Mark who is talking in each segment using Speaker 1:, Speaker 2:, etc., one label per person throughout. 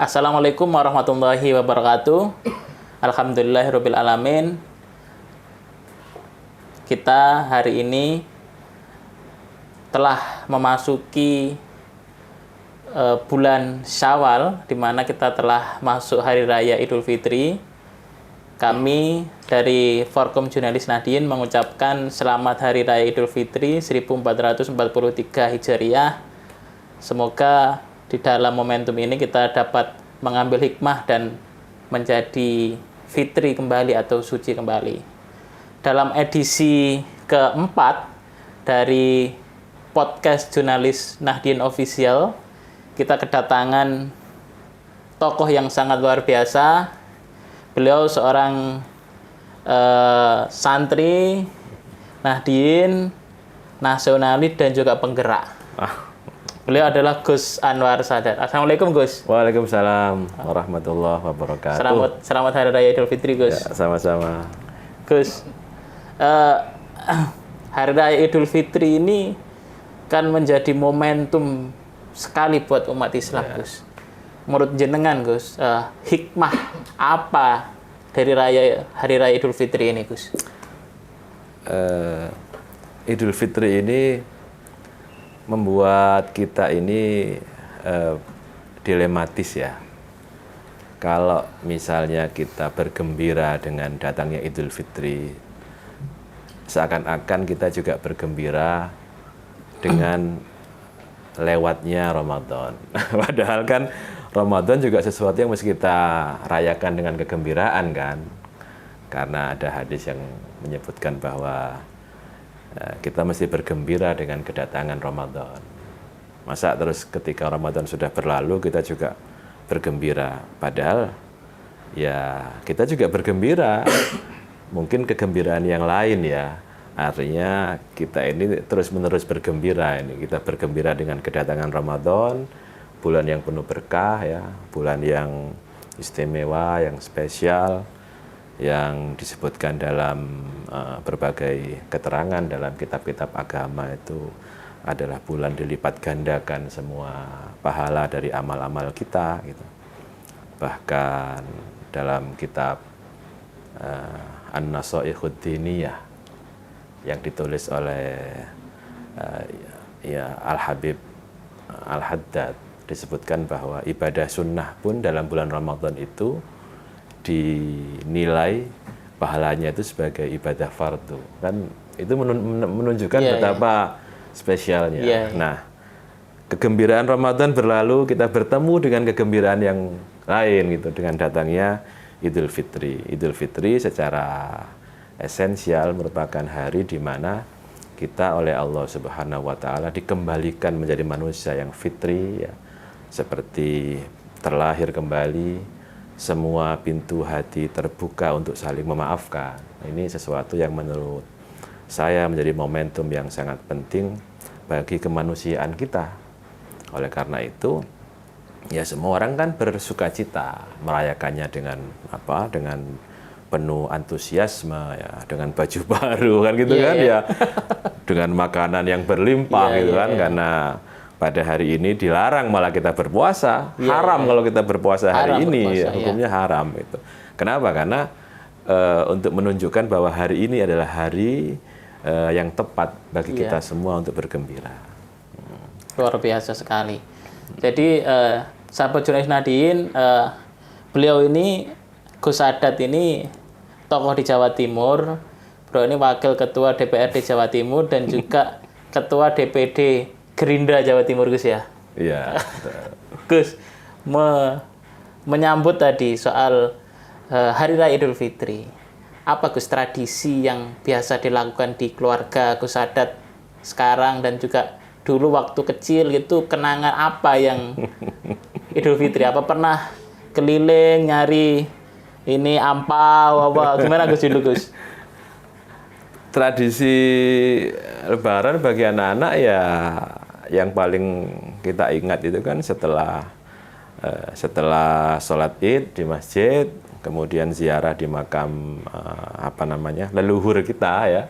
Speaker 1: Assalamualaikum warahmatullahi wabarakatuh. Alhamdulillahirabbil alamin. Kita hari ini telah memasuki bulan Syawal, di mana kita telah masuk Hari Raya Idul Fitri. Kami dari Forkom Jurnalis Nahdien mengucapkan selamat Hari Raya Idul Fitri 1443 Hijriah. Semoga di dalam momentum ini kita dapat mengambil hikmah dan menjadi fitri kembali atau suci kembali. Dalam edisi keempat dari podcast Jurnalis Nahdien Official, kita kedatangan tokoh yang sangat luar biasa. Beliau seorang santri Nahdien, nasionalis dan juga penggerak. Beliau adalah Gus Anwar Sadat. Assalamualaikum, Gus.
Speaker 2: Waalaikumsalam warahmatullahi wabarakatuh.
Speaker 1: Selamat Hari Raya Idul Fitri, Gus.
Speaker 2: Ya, sama-sama.
Speaker 1: Gus, Hari Raya Idul Fitri ini kan menjadi momentum sekali buat umat Islam, ya. Gus. Menurut jenengan, Gus, hikmah apa dari Hari Raya Idul Fitri ini, Gus?
Speaker 2: Idul Fitri ini membuat kita ini dilematis ya. Kalau misalnya kita bergembira dengan datangnya Idul Fitri, seakan-akan kita juga bergembira dengan lewatnya Ramadan. Padahal kan Ramadan juga sesuatu yang mesti kita rayakan dengan kegembiraan kan. Karena ada hadis yang menyebutkan bahwa kita mesti bergembira dengan kedatangan Ramadan. Masa terus ketika Ramadan sudah berlalu kita juga bergembira. Padahal ya kita juga bergembira. Mungkin kegembiraan yang lain ya. Artinya kita ini terus-menerus bergembira ini. Kita bergembira dengan kedatangan Ramadan, bulan yang penuh berkah ya, bulan yang istimewa, yang spesial, yang disebutkan dalam berbagai keterangan dalam kitab-kitab agama itu adalah bulan dilipat gandakan semua pahala dari amal-amal kita gitu. Bahkan dalam kitab An-Nasaihud Diniyah yang ditulis oleh Al-Habib Al-Haddad disebutkan bahwa ibadah sunnah pun dalam bulan Ramadan itu dinilai pahalanya itu sebagai ibadah fardu. Kan itu menunjukkan betapa spesialnya. Nah, kegembiraan Ramadan berlalu, kita bertemu dengan kegembiraan yang lain gitu dengan datangnya Idul Fitri. Idul Fitri secara esensial merupakan hari di mana kita oleh Allah Subhanahu wa taala dikembalikan menjadi manusia yang fitri ya. Seperti terlahir kembali, semua pintu hati terbuka untuk saling memaafkan. Ini sesuatu yang menurut saya menjadi momentum yang sangat penting bagi kemanusiaan kita. Oleh karena itu, ya semua orang kan bersukacita merayakannya dengan dengan penuh antusiasme ya, dengan baju baru kan gitu kan ya. Dengan makanan yang berlimpah gitu kan karena pada hari ini dilarang malah kita berpuasa. Haram kalau kita berpuasa hari ini, hukumnya haram itu. Kenapa? Karena untuk menunjukkan bahwa hari ini adalah hari yang tepat bagi kita semua untuk bergembira.
Speaker 1: Luar biasa sekali. Jadi sahabat jurnalis Nahdien, beliau ini Gus Sadat ini tokoh di Jawa Timur. Beliau ini wakil ketua DPRD Jawa Timur dan juga ketua DPD Gerindra Jawa Timur, Gus ya?
Speaker 2: Iya.
Speaker 1: Gus, menyambut tadi soal Hari Raya Idul Fitri. Apa, Gus, tradisi yang biasa dilakukan di keluarga Gus Sadat sekarang dan juga dulu waktu kecil gitu, kenangan apa yang Idul Fitri? Apa pernah keliling nyari ini ampau apa? Gimana, Gus, dulu, Gus?
Speaker 2: Tradisi Lebaran bagi anak-anak ya yang paling kita ingat itu kan setelah sholat Id di masjid, kemudian ziarah di makam leluhur kita ya,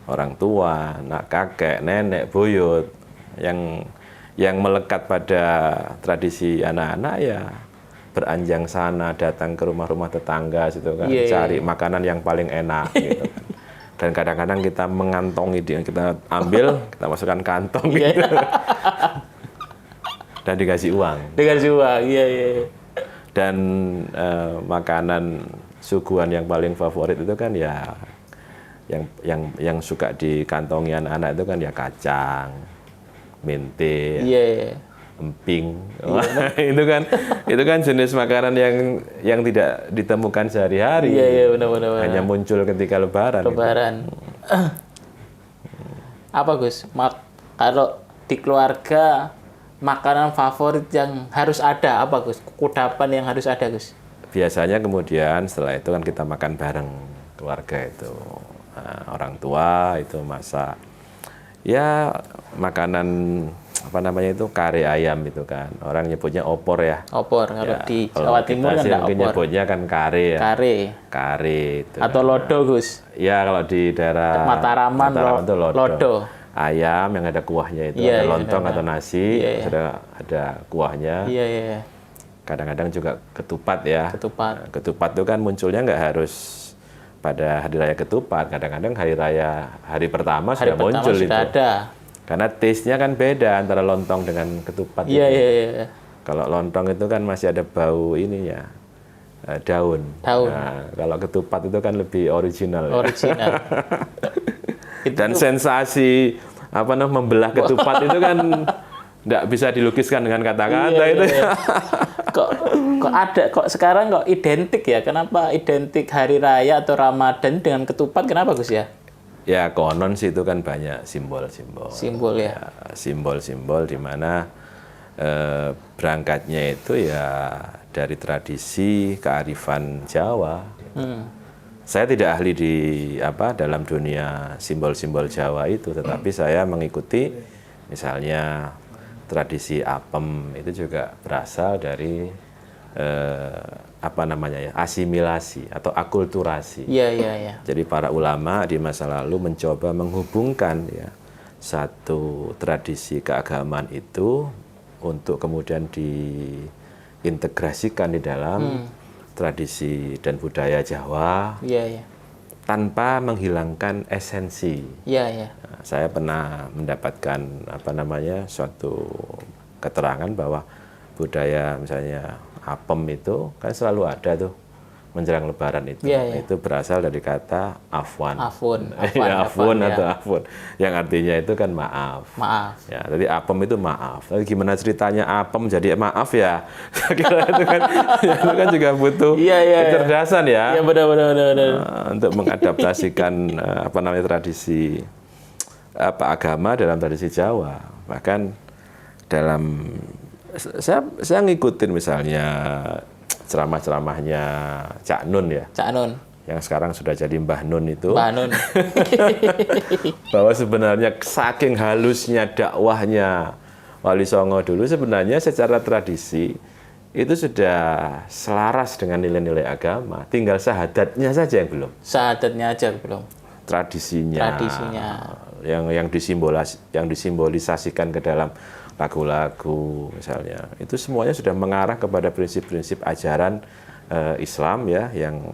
Speaker 2: orang tua, anak kakek, nenek, buyut, yang melekat pada tradisi anak-anak ya beranjang sana, datang ke rumah-rumah tetangga situ kan, cari makanan yang paling enak gitu kan. Dan kadang-kadang kita mengantongi dia, kita ambil, kita masukkan kantong gitu. Dan dikasih uang.
Speaker 1: Dikasih uang, iya.
Speaker 2: Dan makanan suguhan yang paling favorit itu kan ya yang suka dikantongi anak-anak itu kan ya kacang, mente, emping. Itu kan jenis makanan yang tidak ditemukan sehari-hari.
Speaker 1: Iya, benar.
Speaker 2: Hanya muncul ketika lebaran.
Speaker 1: Gitu. Apa Gus? Kalau di keluarga makanan favorit yang harus ada apa Gus? Kudapan yang harus ada Gus?
Speaker 2: Biasanya kemudian setelah itu kan kita makan bareng keluarga itu. Nah, orang tua itu masak ya makanan apa namanya itu kare ayam itu kan, orang nyebutnya opor ya.
Speaker 1: Opor kalau ya, di Jawa Timur kan opor.
Speaker 2: Nyebutnya kan kare ya. Kare itu.
Speaker 1: Atau lodo Gus.
Speaker 2: Ya kalau di daerah
Speaker 1: Mataraman itu lodo.
Speaker 2: Ayam yang ada kuahnya itu, ada lontong atau nasi, sudah ada kuahnya.
Speaker 1: Iya.
Speaker 2: Kadang-kadang juga ketupat ya. Ketupat itu kan munculnya nggak harus pada hari raya ketupat, kadang-kadang hari pertama sudah muncul itu. Ada. Karena taste-nya kan beda antara lontong dengan ketupat.
Speaker 1: Iya.
Speaker 2: Kalau lontong itu kan masih ada bau ininya, daun. Nah, kalau ketupat itu kan lebih original. Dan sensasi membelah ketupat itu kan nggak bisa dilukiskan dengan kata-kata itu.
Speaker 1: Kok sekarang kok identik ya? Kenapa identik hari raya atau Ramadan dengan ketupat? Kenapa Gus ya?
Speaker 2: Ya konon sih itu kan banyak simbol-simbol.
Speaker 1: Simbol ya.
Speaker 2: Simbol-simbol di mana berangkatnya itu ya dari tradisi kearifan Jawa. Saya tidak ahli di dalam dunia simbol-simbol Jawa itu, tetapi saya mengikuti misalnya tradisi apem itu juga berasal dari asimilasi atau akulturasi.
Speaker 1: Iya.
Speaker 2: Jadi para ulama di masa lalu mencoba menghubungkan ya satu tradisi keagamaan itu untuk kemudian diintegrasikan di dalam tradisi dan budaya Jawa.
Speaker 1: Iya.
Speaker 2: Tanpa menghilangkan esensi.
Speaker 1: Iya.
Speaker 2: Nah, saya pernah mendapatkan suatu keterangan bahwa budaya misalnya apem itu kan selalu ada tuh menjelang lebaran itu. Itu berasal dari kata afwan.
Speaker 1: Afun
Speaker 2: Atau afun. Yang artinya itu kan maaf. Ya, jadi apem itu maaf. Tapi gimana ceritanya apem jadi maaf ya? Saya kira itu kan juga butuh kecerdasan ya.
Speaker 1: Iya benar.
Speaker 2: Untuk mengadaptasikan tradisi agama dalam tradisi Jawa. Bahkan dalam saya ngikutin misalnya ceramah-ceramahnya Cak Nun ya.
Speaker 1: Cak Nun.
Speaker 2: Yang sekarang sudah jadi Mbah Nun itu.
Speaker 1: Mbah Nun.
Speaker 2: Bahwa sebenarnya saking halusnya dakwahnya Wali Songo dulu sebenarnya secara tradisi itu sudah selaras dengan nilai-nilai agama. Tinggal syahadatnya saja yang belum.
Speaker 1: Syahadatnya aja belum.
Speaker 2: Tradisinya. Yang disimbolisasikan ke dalam lagu-lagu misalnya, itu semuanya sudah mengarah kepada prinsip-prinsip ajaran Islam ya, yang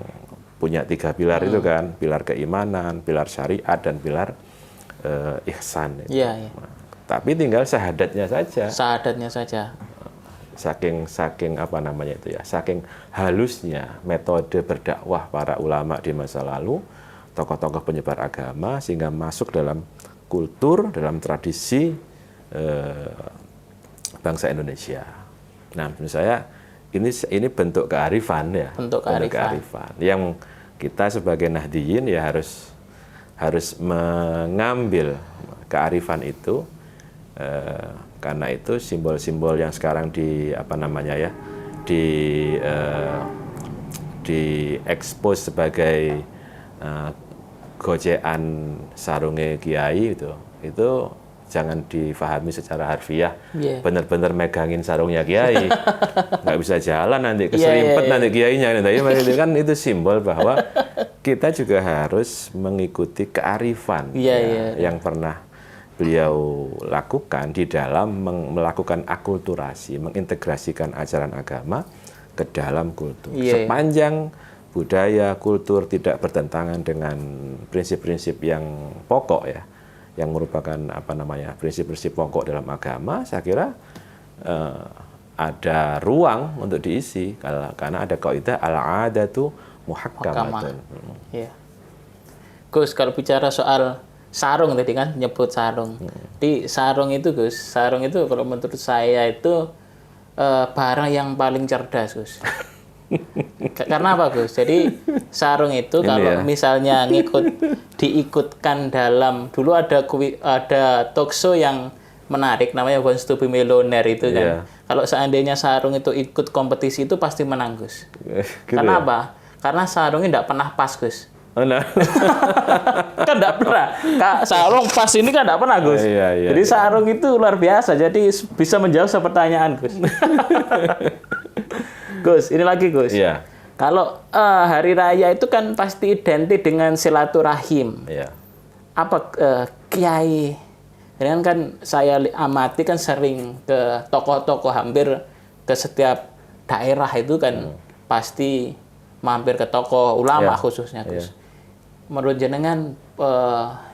Speaker 2: punya 3 pilar itu kan, pilar keimanan, pilar syariat, dan pilar ihsan.
Speaker 1: Iya.
Speaker 2: Tapi tinggal syahadatnya saja. Saking saking halusnya metode berdakwah para ulama di masa lalu, tokoh-tokoh penyebar agama, sehingga masuk dalam kultur, dalam tradisi bangsa Indonesia. Nah, menurut saya ini bentuk kearifan ya.
Speaker 1: Bentuk kearifan.
Speaker 2: Yang kita sebagai Nahdliyin ya harus mengambil kearifan itu, karena itu simbol-simbol yang sekarang diekspos sebagai gojekan sarunge kiai itu jangan difahami secara harfiah, benar-benar megangin sarungnya kiai, nggak bisa jalan nanti, keserimpet nanti kiainya. Kan itu simbol bahwa kita juga harus mengikuti kearifan yang pernah beliau lakukan di dalam melakukan akulturasi, mengintegrasikan ajaran agama ke dalam kultur. Sepanjang budaya, kultur tidak bertentangan dengan prinsip-prinsip yang pokok ya, yang merupakan prinsip-prinsip pokok dalam agama, saya kira ada ruang untuk diisi karena ada kaidah al-'adatu muhakkamatun.
Speaker 1: Iya. Gus, kalau bicara soal sarung tadi kan nyebut sarung. Di sarung itu Gus, sarung itu kalau menurut saya itu barang yang paling cerdas Gus. Karena apa Gus? Jadi sarung itu kalau misalnya diikutkan dalam, dulu ada talk show yang menarik namanya Wants to be Millionaire itu kan. Kalau seandainya sarung itu ikut kompetisi itu pasti menang Gus. Karena apa? Karena sarungnya tidak pernah pas Gus. Nah. Kan tidak pernah. Sarung pas ini kan tidak pernah Gus. Jadi sarung itu luar biasa. Jadi bisa menjawab pertanyaan Gus. Gus, ini lagi Gus.
Speaker 2: Iya.
Speaker 1: Kalau hari raya itu kan pasti identik dengan silaturahim.
Speaker 2: Iya.
Speaker 1: Apa kiai? Dengan kan saya amati kan sering ke tokoh-tokoh, hampir ke setiap daerah itu kan pasti mampir ke tokoh ulama khususnya Gus. Menurut jenengan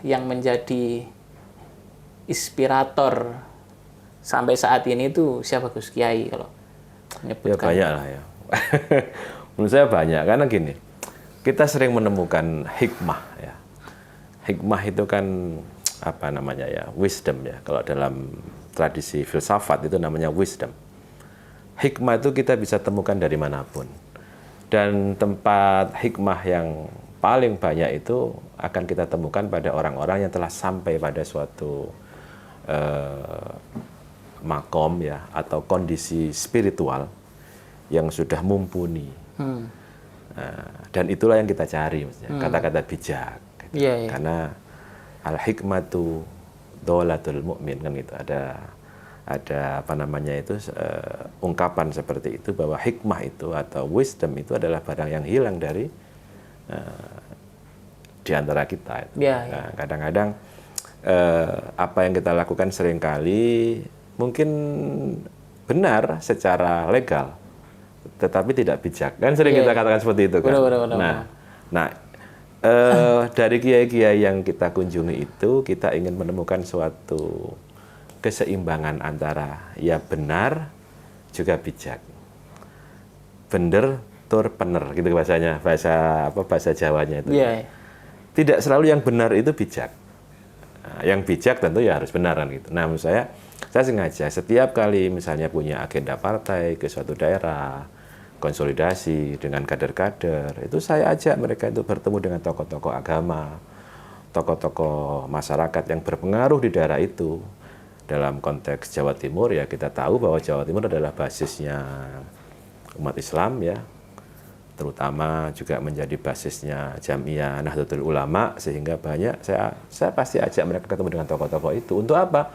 Speaker 1: yang menjadi inspirator sampai saat ini itu siapa Gus? Kiai kalau menyebutkan.
Speaker 2: Ya banyak lah ya. Menurut saya banyak, karena gini, kita sering menemukan hikmah ya. Hikmah itu kan wisdom ya. Kalau dalam tradisi filsafat itu namanya wisdom. Hikmah itu kita bisa temukan dari manapun. Dan tempat hikmah yang paling banyak itu akan kita temukan pada orang-orang yang telah sampai pada suatu makom ya, atau kondisi spiritual yang sudah mumpuni. Dan itulah yang kita cari, kata-kata bijak. Gitu. Karena al-hikmatu dolatul mu'min, kan gitu. Ada ungkapan seperti itu, bahwa hikmah itu atau wisdom itu adalah barang yang hilang dari di antara kita. Nah, kadang-kadang apa yang kita lakukan seringkali mungkin benar secara legal, tetapi tidak bijak. Kan sering kita katakan seperti itu kan. Nah, dari kiai-kiai yang kita kunjungi itu, kita ingin menemukan suatu keseimbangan antara ya benar juga bijak. Bener tur pener gitu bahasanya, bahasa Jawanya itu. Tidak selalu yang benar itu bijak. Nah, yang bijak tentu ya harus benar kan gitu. Nah, menurut saya sengaja setiap kali misalnya punya agenda partai ke suatu daerah, konsolidasi dengan kader-kader, itu saya ajak mereka itu bertemu dengan tokoh-tokoh agama, tokoh-tokoh masyarakat yang berpengaruh di daerah itu. Dalam konteks Jawa Timur ya, kita tahu bahwa Jawa Timur adalah basisnya umat Islam ya, terutama juga menjadi basisnya Jamiah Nahdlatul Ulama, sehingga banyak saya pasti ajak mereka ketemu dengan tokoh-tokoh itu. Untuk apa?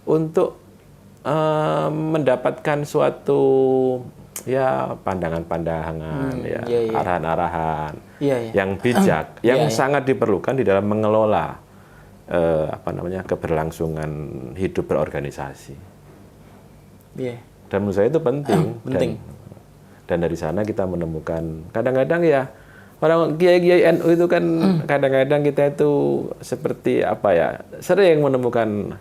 Speaker 2: Untuk mendapatkan suatu ya pandangan-pandangan, arahan-arahan yang bijak, yang sangat diperlukan di dalam mengelola keberlangsungan hidup berorganisasi. Dan menurut saya itu penting. Dan dari sana kita menemukan, kadang-kadang ya orang kiai-kiai NU itu kan kadang-kadang kita itu seperti sering menemukan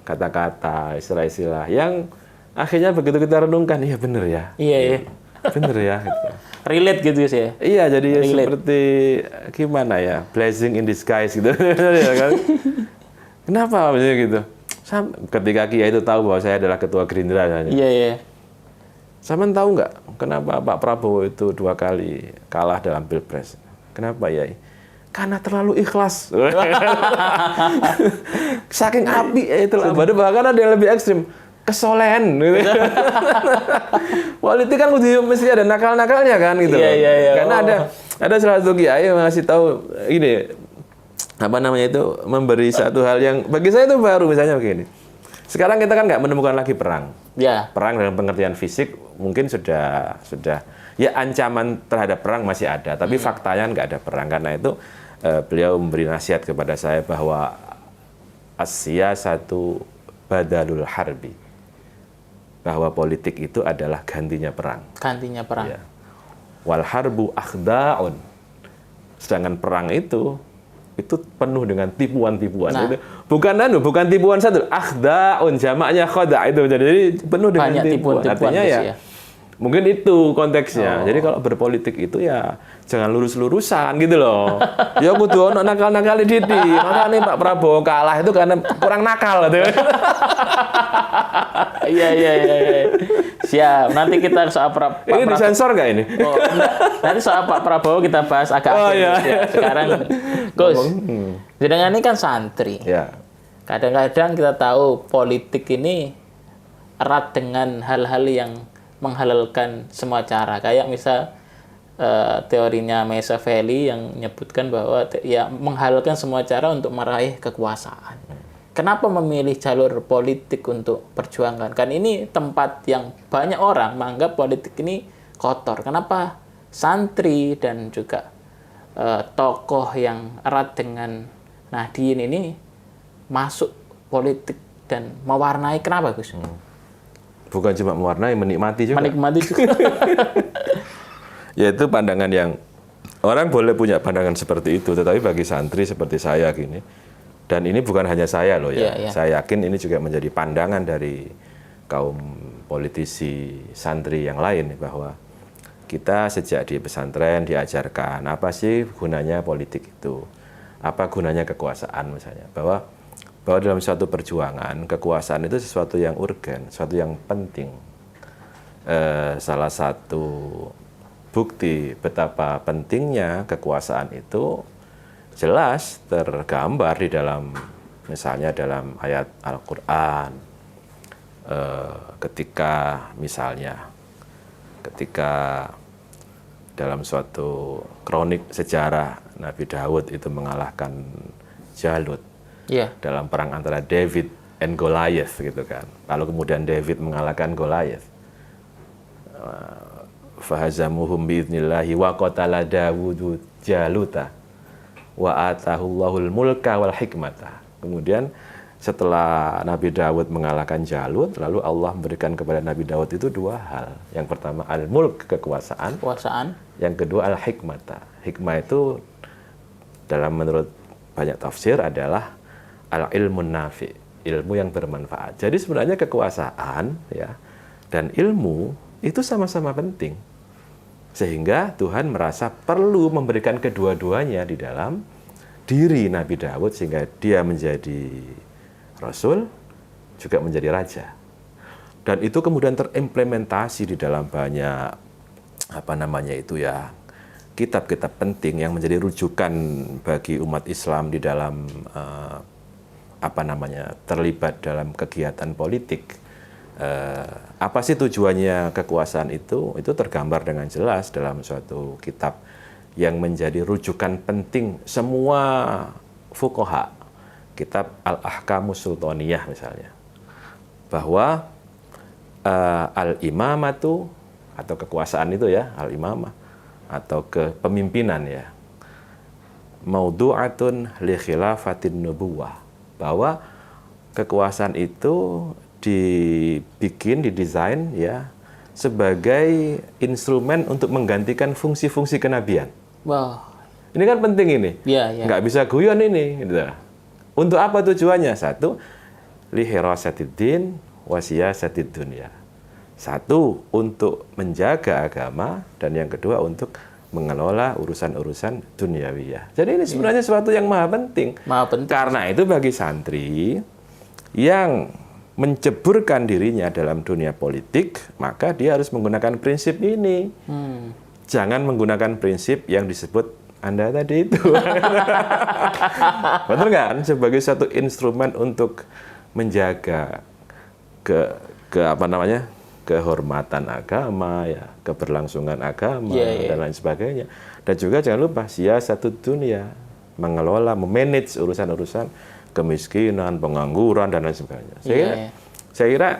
Speaker 2: kata-kata, istilah-istilah yang akhirnya begitu kita renungkan, iya bener ya. Bener ya. Gitu.
Speaker 1: Relate gitu sih ya?
Speaker 2: Iya, jadi seperti gimana ya, blessing in disguise gitu. Kenapa maksudnya gitu? Ketika Kiai itu tahu bahwa saya adalah ketua Gerindra. Sama tahu nggak kenapa Pak Prabowo itu 2 kali kalah dalam Pilpres? Kenapa ya? Karena terlalu ikhlas. Saking api itu lah. Bahkan ada yang lebih ekstrim, kesolehan. Politik kan mesti ada nakal-nakalnya kan gitu. Karena ada salah satu kiai yang ngasih tahu ini memberi satu hal yang bagi saya itu baru, misalnya begini. Sekarang kita kan nggak menemukan lagi perang. Perang dalam pengertian fisik mungkin sudah ya, ancaman terhadap perang masih ada, tapi faktanya nggak ada perang. Karena itu beliau memberi nasihat kepada saya bahwa as-siyasatu badalul harbi. bahwa politik itu adalah gantinya perang.
Speaker 1: Gantinya perang.
Speaker 2: Ya. Wal harbu akhda'un. Sedangkan perang itu penuh dengan tipuan-tipuan.
Speaker 1: Nah.
Speaker 2: Itu bukan tipuan satu, akhda'un jamaknya khada' itu. Jadi penuh dengan tipuan. Artinya ya. Mungkin itu konteksnya. Jadi kalau berpolitik itu ya jangan lurus-lurusan gitu loh. Ya kudu ono nakal-nakal didi. Makanya Pak Prabowo kalah itu karena kurang nakal gitu.
Speaker 1: Iya. Siap. Nanti kita soal Pak
Speaker 2: Ini disensor nggak ini?
Speaker 1: Oh, nanti soal Pak Prabowo kita bahas agak akhir.
Speaker 2: Iya.
Speaker 1: Ya. Sekarang Gus. Jenengan ini kan santri.
Speaker 2: Ya.
Speaker 1: Kadang-kadang kita tahu politik ini erat dengan hal-hal yang menghalalkan semua cara. Kayak misal teorinya Machiavelli yang menyebutkan bahwa ya menghalalkan semua cara untuk meraih kekuasaan. Kenapa memilih jalur politik untuk perjuangan? Kan ini tempat yang banyak orang menganggap politik ini kotor. Kenapa santri dan juga tokoh yang erat dengan Nahdien ini masuk politik dan mewarnai? Kenapa, Gus?
Speaker 2: Bukan cuma mewarnai, menikmati juga.
Speaker 1: Menikmati juga.
Speaker 2: Yaitu pandangan yang orang boleh punya pandangan seperti itu, tetapi bagi santri seperti saya gini, dan ini bukan hanya saya loh ya, saya yakin ini juga menjadi pandangan dari kaum politisi santri yang lain bahwa kita sejak di pesantren diajarkan apa sih gunanya politik itu, apa gunanya kekuasaan misalnya, bahwa dalam suatu perjuangan kekuasaan itu sesuatu yang urgen, sesuatu yang penting. Salah satu bukti betapa pentingnya kekuasaan itu jelas tergambar di dalam, misalnya dalam ayat Al-Quran, ketika dalam suatu kronik sejarah Nabi Daud itu mengalahkan Jalut dalam perang antara David and Goliath gitu kan. Lalu kemudian David mengalahkan Goliath. Fahazamuhum bi'idnillahi wa qatala Dawudu Jaluta wa atahullahul mulka wal hikmata. Kemudian setelah Nabi Daud mengalahkan Jalut, lalu Allah memberikan kepada Nabi Daud itu dua hal. Yang pertama al-mulk, kekuasaan. Yang kedua al-hikmata. Hikmah itu dalam menurut banyak tafsir adalah al-ilmun nafi, ilmu yang bermanfaat. Jadi sebenarnya kekuasaan ya dan ilmu itu sama-sama penting. Sehingga Tuhan merasa perlu memberikan kedua-duanya di dalam diri Nabi Daud sehingga dia menjadi rasul, juga menjadi raja. Dan itu kemudian terimplementasi di dalam banyak kitab-kitab penting yang menjadi rujukan bagi umat Islam di dalam terlibat dalam kegiatan politik. Apa sih tujuannya kekuasaan itu tergambar dengan jelas dalam suatu kitab yang menjadi rujukan penting semua fuqaha, kitab Al-Ahkamus Sultaniyah misalnya, bahwa al-imamatu atau kekuasaan itu ya, al-imamah atau kepemimpinan ya, maudu'atun li khilafatin nubuwah, bahwa kekuasaan itu didesain ya sebagai instrumen untuk menggantikan fungsi-fungsi kenabian.
Speaker 1: Wow.
Speaker 2: Ini kan penting ini.
Speaker 1: Iya.
Speaker 2: Nggak bisa guyon ini. Gitu. Untuk apa tujuannya? Satu, li hirasatiddin wa siyasatid dunya. Satu, untuk menjaga agama, dan yang kedua untuk mengelola urusan-urusan duniawiyah. Jadi ini sebenarnya sesuatu yang maha penting. Karena itu bagi santri yang menceburkan dirinya dalam dunia politik, maka dia harus menggunakan prinsip ini. Jangan menggunakan prinsip yang disebut Anda tadi itu. Betul kan? Sebagai satu instrumen untuk menjaga kehormatan agama, ya, keberlangsungan agama, dan lain sebagainya. Dan juga jangan lupa siyasatud dunia, mengelola, memanage urusan-urusan kemiskinan, pengangguran, dan lain sebagainya. Saya kira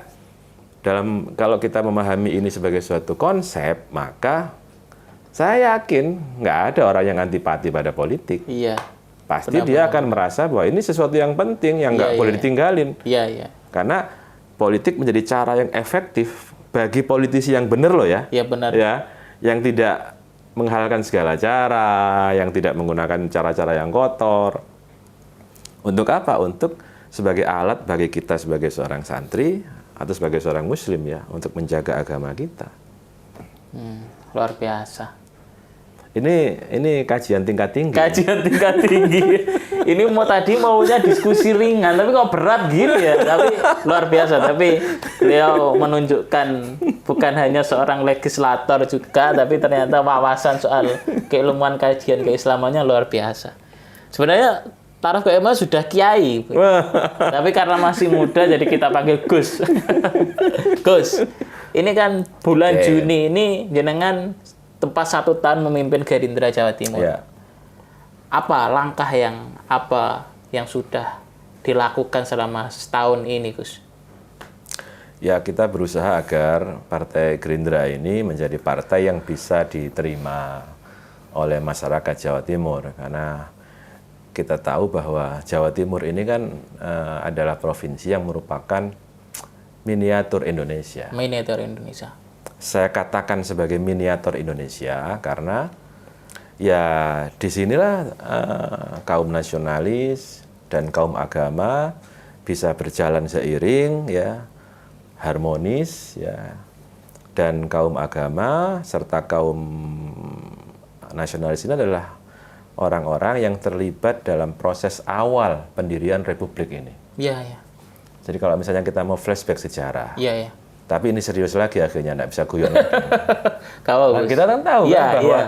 Speaker 2: kalau kita memahami ini sebagai suatu konsep, maka saya yakin nggak ada orang yang antipati pada politik. Pasti dia akan merasa bahwa ini sesuatu yang penting yang nggak boleh ditinggalin. Karena politik menjadi cara yang efektif bagi politisi yang benar loh ya.
Speaker 1: Iya benar.
Speaker 2: Ya, yang tidak menghalalkan segala cara, yang tidak menggunakan cara-cara yang kotor. Untuk apa? Untuk sebagai alat bagi kita sebagai seorang santri atau sebagai seorang muslim ya, untuk menjaga agama kita.
Speaker 1: Luar biasa.
Speaker 2: Ini kajian tingkat tinggi.
Speaker 1: Kajian tingkat tinggi. Ini maunya diskusi ringan, tapi kok berat gini ya. Tapi luar biasa. Tapi beliau menunjukkan bukan hanya seorang legislator juga, tapi ternyata wawasan soal keilmuan kajian keislamannya luar biasa. Sebenarnya Taraf KMA sudah kiai, tapi karena masih muda jadi kita panggil Gus. Gus, ini kan bulan Juni ini jenengan tepat 1 tahun memimpin Gerindra Jawa Timur.
Speaker 2: Ya.
Speaker 1: Apa langkah yang sudah dilakukan selama setahun ini, Gus?
Speaker 2: Ya, kita berusaha agar Partai Gerindra ini menjadi partai yang bisa diterima oleh masyarakat Jawa Timur. Karena kita tahu bahwa Jawa Timur ini kan adalah provinsi yang merupakan miniatur Indonesia.
Speaker 1: Miniatur Indonesia.
Speaker 2: Saya katakan sebagai miniatur Indonesia karena ya disinilah kaum nasionalis dan kaum agama bisa berjalan seiring ya, harmonis ya, dan kaum agama serta kaum nasionalis ini adalah orang-orang yang terlibat dalam proses awal pendirian Republik ini.
Speaker 1: Iya, iya.
Speaker 2: Jadi kalau misalnya kita mau flashback sejarah.
Speaker 1: Iya, iya.
Speaker 2: Tapi ini serius lagi akhirnya, nggak bisa guyon lagi.
Speaker 1: Nah,
Speaker 2: kita kan tahu
Speaker 1: ya,
Speaker 2: kan bahwa
Speaker 1: ya.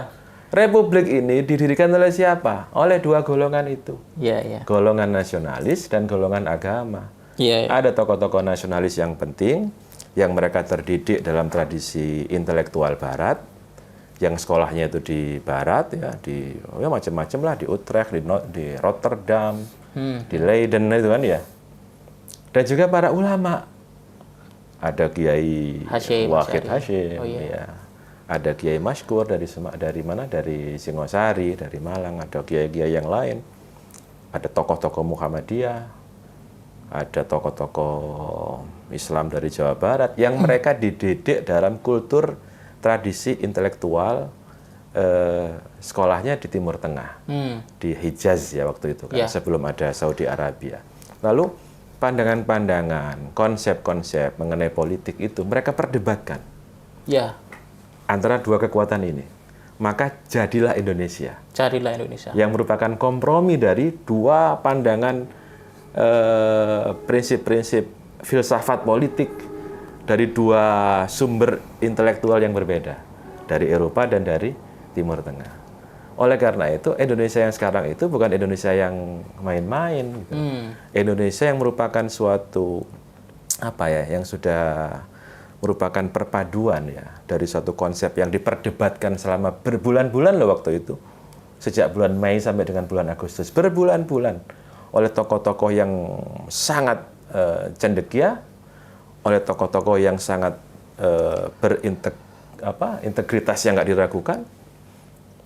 Speaker 2: Republik ini didirikan oleh siapa? Oleh 2 golongan itu.
Speaker 1: Ya, ya.
Speaker 2: Golongan nasionalis dan golongan agama.
Speaker 1: Ya, ya.
Speaker 2: Ada tokoh-tokoh nasionalis yang penting, yang mereka terdidik dalam tradisi intelektual Barat, yang sekolahnya itu di Barat, ya macam-macam lah, di Utrecht, di Rotterdam, di Leiden itu kan ya. Dan juga para ulama. Ada Kiai Wahid Hashim, ya. Ada Kiai Mashkur dari mana? Dari Singosari, dari Malang. Ada kiai-kiai yang lain. Ada tokoh-tokoh Muhammadiyah, ada tokoh-tokoh Islam dari Jawa Barat yang mereka dididik dalam kultur tradisi intelektual sekolahnya di Timur Tengah, di Hijaz ya waktu itu kan, sebelum ada Saudi Arabia. Lalu pandangan-pandangan, konsep-konsep mengenai politik itu mereka perdebatkan.
Speaker 1: Ya.
Speaker 2: Antara 2 kekuatan ini. Maka jadilah Indonesia.
Speaker 1: Jadilah Indonesia.
Speaker 2: Yang merupakan kompromi dari 2 pandangan prinsip-prinsip filsafat politik dari 2 sumber intelektual yang berbeda. Dari Eropa dan dari Timur Tengah. Oleh karena itu, Indonesia yang sekarang itu bukan Indonesia yang main-main. Gitu. Indonesia yang merupakan suatu, yang sudah merupakan perpaduan ya, dari suatu konsep yang diperdebatkan selama berbulan-bulan loh waktu itu. Sejak bulan Mei sampai dengan bulan Agustus, berbulan-bulan. Oleh tokoh-tokoh yang sangat cendekia, oleh tokoh-tokoh yang sangat integritas yang nggak diragukan.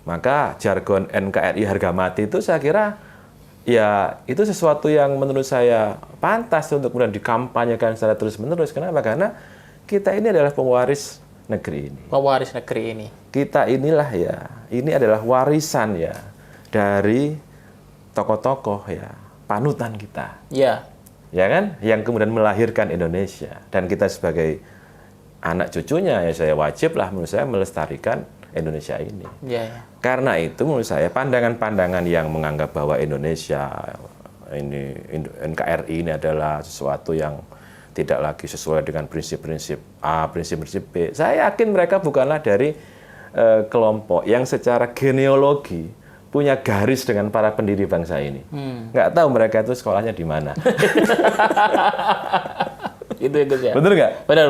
Speaker 2: Maka jargon NKRI harga mati itu saya kira ya itu sesuatu yang menurut saya pantas untuk kemudian dikampanyekan secara terus-menerus. Kenapa? Karena kita ini adalah pewaris negeri ini.
Speaker 1: Pewaris negeri ini.
Speaker 2: Kita inilah ya, ini adalah warisan ya dari tokoh-tokoh ya, panutan kita.
Speaker 1: Ya.
Speaker 2: Ya kan? Yang kemudian melahirkan Indonesia. Dan kita sebagai anak cucunya ya saya wajib lah menurut saya melestarikan Indonesia ini.
Speaker 1: Ya.
Speaker 2: Karena itu menurut saya pandangan-pandangan yang menganggap bahwa Indonesia ini NKRI ini adalah sesuatu yang tidak lagi sesuai dengan prinsip-prinsip A, prinsip-prinsip B. Saya yakin mereka bukanlah dari kelompok yang secara genealogi punya garis dengan para pendiri bangsa ini. Nggak tahu mereka itu sekolahnya di mana.
Speaker 1: Itu ya.
Speaker 2: Bener nggak?
Speaker 1: Benar.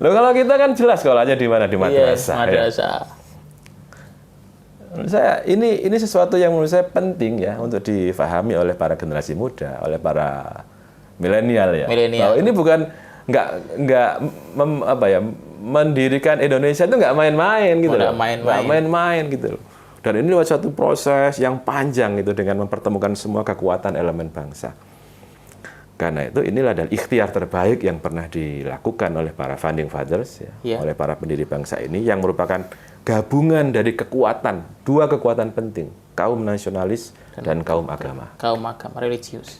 Speaker 2: Loh kalau kita kan jelas sekolahnya di mana, di madrasah.
Speaker 1: Iya, madrasah.
Speaker 2: Ya. Menurut saya ini sesuatu yang menurut saya penting ya untuk difahami oleh para generasi muda, oleh para milenial ya. Bahwa ini bukan nggak mendirikan Indonesia itu nggak main-main gitu loh. Nggak main-main gitu loh. Dan ini suatu proses yang panjang gitu dengan mempertemukan semua kekuatan elemen bangsa. Karena itu inilah dan ikhtiar terbaik yang pernah dilakukan oleh para founding fathers, oleh para pendiri bangsa ini, yang merupakan gabungan dari dua kekuatan penting, kaum nasionalis dan kaum agama.
Speaker 1: Kaum agama, religius.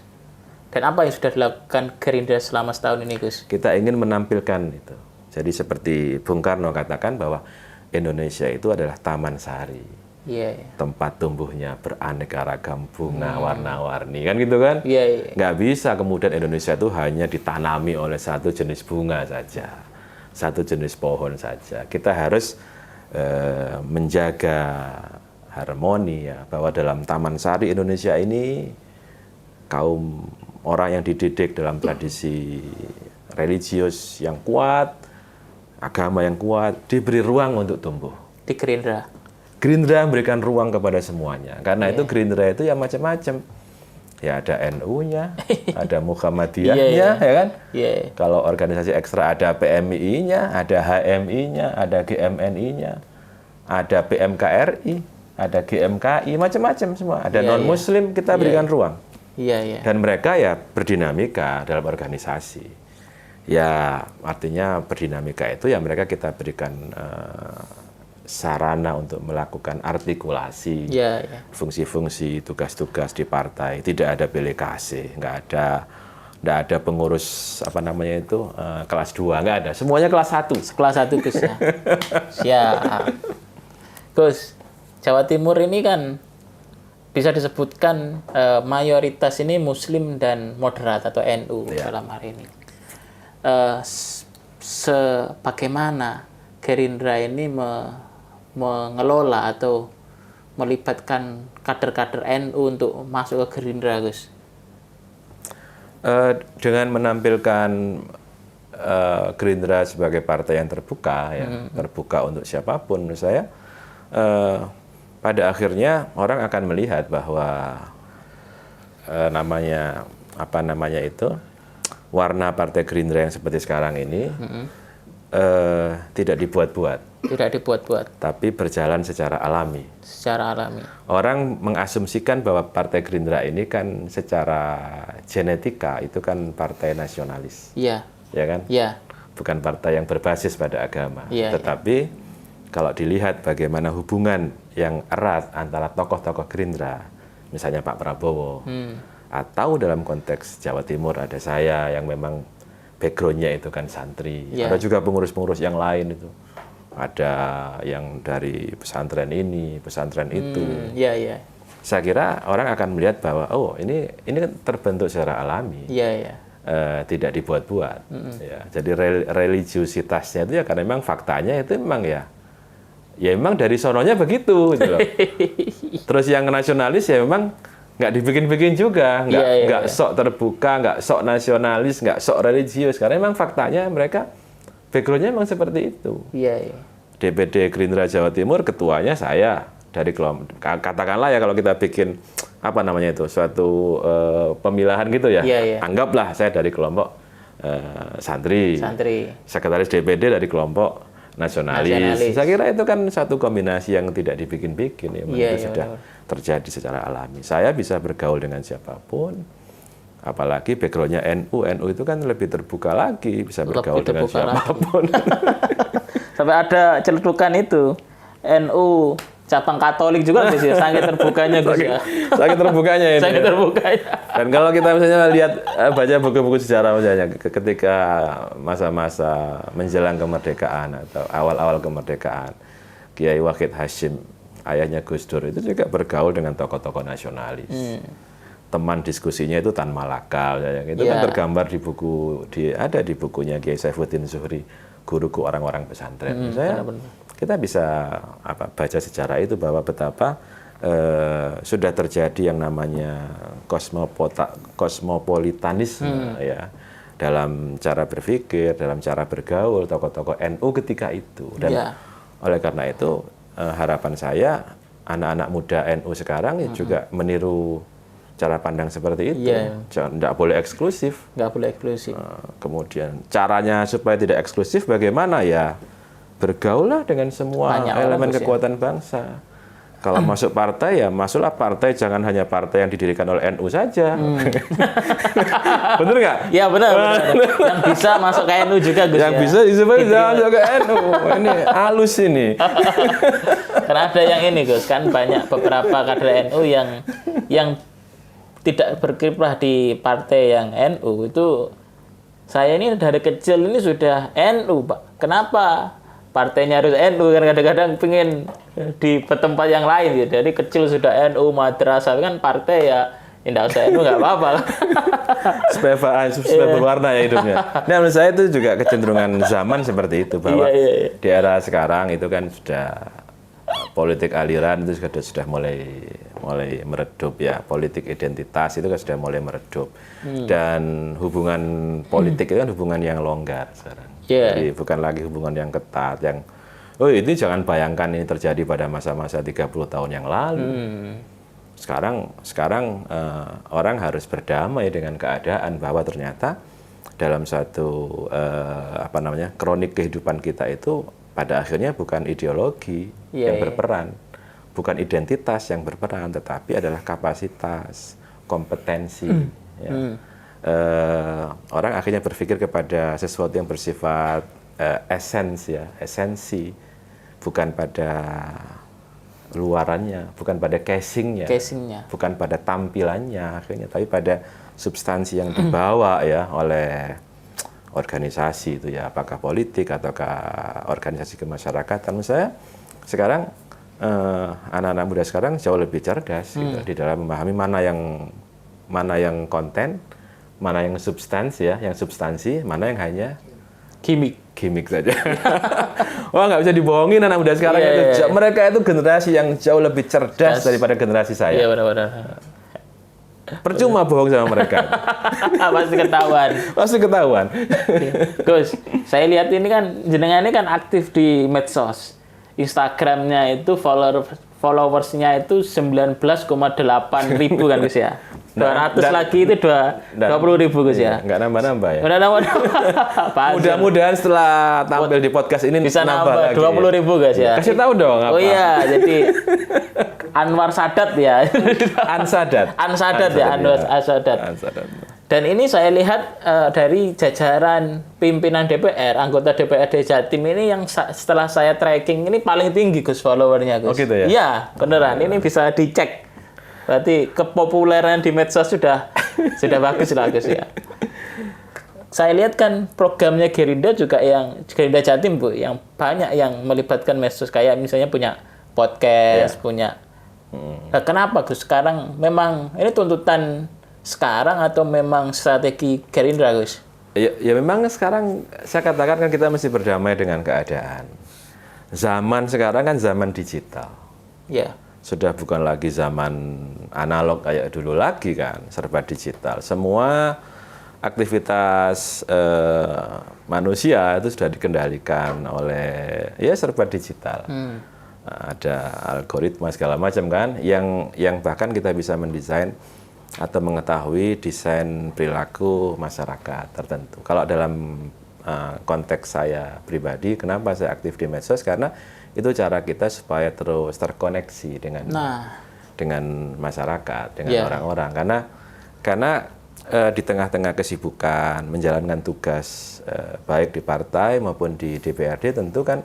Speaker 1: Dan apa yang sudah dilakukan Gerindra selama setahun ini, Gus?
Speaker 2: Kita ingin menampilkan itu. Jadi seperti Bung Karno katakan bahwa Indonesia itu adalah taman sari. Tempat tumbuhnya beraneka ragam bunga warna-warni, kan gitu kan? Nggak bisa kemudian Indonesia itu hanya ditanami oleh satu jenis bunga saja, satu jenis pohon saja. Kita harus menjaga harmoni ya, bahwa dalam taman sari Indonesia ini kaum orang yang dididik dalam tradisi religius yang kuat, agama yang kuat, diberi ruang untuk tumbuh.
Speaker 1: Di Gerindra.
Speaker 2: Gerindra memberikan ruang kepada semuanya. Karena itu Gerindra itu ya macam-macam. Ya ada NU-nya, ada Muhammadiyahnya, ya kan? Kalau organisasi ekstra ada PMI-nya, ada HMI-nya, ada GMNI-nya, ada PMKRI, ada GMKI, macam-macam semua. Ada non-Muslim, kita berikan ruang. Dan mereka ya berdinamika dalam organisasi. Ya artinya berdinamika itu ya mereka kita berikan sarana untuk melakukan artikulasi fungsi-fungsi, tugas-tugas di partai. Tidak ada belikasi, nggak ada pengurus apa namanya itu kelas 2, nggak ada. Semuanya kelas 1.
Speaker 1: Kelas 1 Gus ya. Siap. Gus, Jawa Timur ini kan bisa disebutkan mayoritas ini Muslim dan moderat atau NU dalam hari ini. Bagaimana Gerindra ini mengelola atau melibatkan kader-kader NU untuk masuk ke Gerindra, Gus?
Speaker 2: Dengan menampilkan Gerindra sebagai partai yang terbuka, terbuka untuk siapapun, menurut saya, pada akhirnya orang akan melihat bahwa warna partai Gerindra yang seperti sekarang ini tidak dibuat-buat.
Speaker 1: Tidak dibuat-buat.
Speaker 2: Tapi berjalan secara alami.
Speaker 1: Secara alami.
Speaker 2: Orang mengasumsikan bahwa partai Gerindra ini kan secara genetika itu kan partai nasionalis. Ya kan? Bukan partai yang berbasis pada agama. Tetapi kalau dilihat bagaimana hubungan yang erat antara tokoh-tokoh Gerindra, misalnya Pak Prabowo, atau dalam konteks Jawa Timur ada saya yang memang background-nya itu kan santri. Ada juga pengurus-pengurus yang lain itu. Ada yang dari pesantren ini, pesantren itu. Saya kira orang akan melihat bahwa ini kan terbentuk secara alami, tidak dibuat-buat. Jadi religiusitasnya itu ya karena memang faktanya itu memang ya memang dari sononya begitu. Gitu loh. Terus yang nasionalis ya memang nggak dibikin-bikin juga, nggak sok terbuka, nggak sok nasionalis, nggak sok religius. Karena memang faktanya mereka background-nya memang seperti itu. DPD Gerindra Jawa Timur, ketuanya saya dari kelompok, katakanlah ya kalau kita bikin apa namanya itu suatu pemilahan gitu ya, anggaplah saya dari kelompok santri, sekretaris DPD dari kelompok nasionalis. Saya kira itu kan satu kombinasi yang tidak dibikin-bikin ya, itu sudah terjadi secara alami. Saya bisa bergaul dengan siapapun, apalagi background-nya NU itu kan lebih terbuka lagi, bisa bergaul dengan siapapun.
Speaker 1: Sampai ada celetukan itu NU cabang Katolik juga Gus ya, saking terbukanya Gus ya.
Speaker 2: Saking terbukanya ini.
Speaker 1: Saking terbukanya.
Speaker 2: Dan kalau kita misalnya lihat baca buku-buku sejarah misalnya ketika masa-masa menjelang kemerdekaan atau awal-awal kemerdekaan, Kiai Wahid Hasyim, ayahnya Gus Dur itu juga bergaul dengan tokoh-tokoh nasionalis. Teman diskusinya itu Tan Malakal, itu kan tergambar di buku, ada di bukunya Kiai Saifuddin Zuhri, guruku orang-orang pesantren. Kita bisa baca sejarah itu bahwa betapa sudah terjadi yang namanya kosmopolitanisme ya dalam cara berpikir, dalam cara bergaul tokoh-tokoh NU ketika itu. Dan oleh karena itu harapan saya anak-anak muda NU sekarang juga meniru cara pandang seperti itu. Tidak boleh eksklusif.
Speaker 1: Nggak boleh eksklusif.
Speaker 2: Kemudian caranya supaya tidak eksklusif bagaimana ya? Bergaullah dengan semua elemen kekuatan bangsa. Kalau masuk partai ya masuklah partai, jangan hanya partai yang didirikan oleh NU saja. Bener nggak?
Speaker 1: Ya benar. Yang bisa masuk ke NU juga Gus.
Speaker 2: Yang bisa masuk ke NU. Ini halus ini.
Speaker 1: Karena ada yang ini Gus, kan banyak beberapa kader NU yang tidak berkiprah di partai yang NU itu. Saya ini dari kecil ini sudah NU, Pak. Kenapa? Partainya harus NU, kan kadang-kadang pengen di tempat yang lain gitu. Dari kecil sudah NU, madrasah kan partai ya, tidak usah NU nggak apa-apa.
Speaker 2: supaya berwarna ya hidupnya. Nah, menurut saya itu juga kecenderungan zaman seperti itu, bahwa di era sekarang itu kan sudah politik aliran itu sudah mulai meredup ya, politik identitas itu kan sudah mulai meredup. Dan hubungan politik itu kan hubungan yang longgar sekarang. Jadi bukan lagi hubungan yang ketat, yang ini jangan bayangkan ini terjadi pada masa-masa 30 tahun yang lalu. Sekarang orang harus berdamai dengan keadaan bahwa ternyata dalam satu kronik kehidupan kita itu pada akhirnya bukan ideologi yang berperan, bukan identitas yang berperan, tetapi adalah kapasitas, kompetensi. Orang akhirnya berpikir kepada sesuatu yang bersifat esensi, bukan pada luarannya, bukan pada casingnya, bukan pada tampilannya akhirnya, tapi pada substansi yang dibawa ya oleh organisasi itu ya, apakah politik ataukah organisasi kemasyarakatan. Menurut saya sekarang anak-anak muda sekarang jauh lebih cerdas gitu, di dalam memahami mana yang konten, mana yang substansi, mana yang hanya gimmick saja. Wah, nggak bisa dibohongin anak muda sekarang itu. Mereka itu generasi yang jauh lebih cerdas daripada generasi saya.
Speaker 1: Iya, benar-benar.
Speaker 2: Percuma bohong sama mereka. Pasti ketahuan.
Speaker 1: Gus, saya lihat ini kan jenengan ini kan aktif di medsos. Instagramnya itu followersnya itu 19,8 ribu kan Gus ya. 200 lagi itu 20 ribu Gus ya.
Speaker 2: Nggak nambah-nambah ya.
Speaker 1: Udah nambah.
Speaker 2: Mudah-mudahan setelah tampil di podcast ini
Speaker 1: bisa nambah lagi. 20 ribu Gus ya.
Speaker 2: Kasih tahu dong apa.
Speaker 1: Oh iya, jadi Anwar Sadat ya.
Speaker 2: Ansadat.
Speaker 1: Dan ini saya lihat dari jajaran pimpinan DPR, anggota DPRD Jatim ini yang setelah saya tracking ini paling tinggi Gus followernya Gus.
Speaker 2: Oh gitu ya?
Speaker 1: Iya, beneran. Ini bisa dicek. Berarti kepopuleran di medsos sudah bagus lah Gus ya. Saya lihat kan programnya Gerindra juga yang Gerindra Jatim Bu, yang banyak yang melibatkan medsos, kayak misalnya punya podcast, punya. Nah, kenapa Gus sekarang memang ini tuntutan sekarang atau memang strategi Gerindra Gus?
Speaker 2: Ya memang sekarang saya katakan kan kita mesti berdamai dengan keadaan. Zaman sekarang kan zaman digital.
Speaker 1: Ya.
Speaker 2: Sudah bukan lagi zaman analog kayak dulu lagi kan, serba digital. Semua aktivitas manusia itu sudah dikendalikan oleh serba digital. Ada algoritma segala macam kan, yang bahkan kita bisa mendesain atau mengetahui desain perilaku masyarakat tertentu. Kalau dalam konteks saya pribadi, kenapa saya aktif di medsos? Karena itu cara kita supaya terus terkoneksi dengan masyarakat, dengan orang-orang. Karena di tengah-tengah kesibukan menjalankan tugas baik di partai maupun di DPRD, tentu kan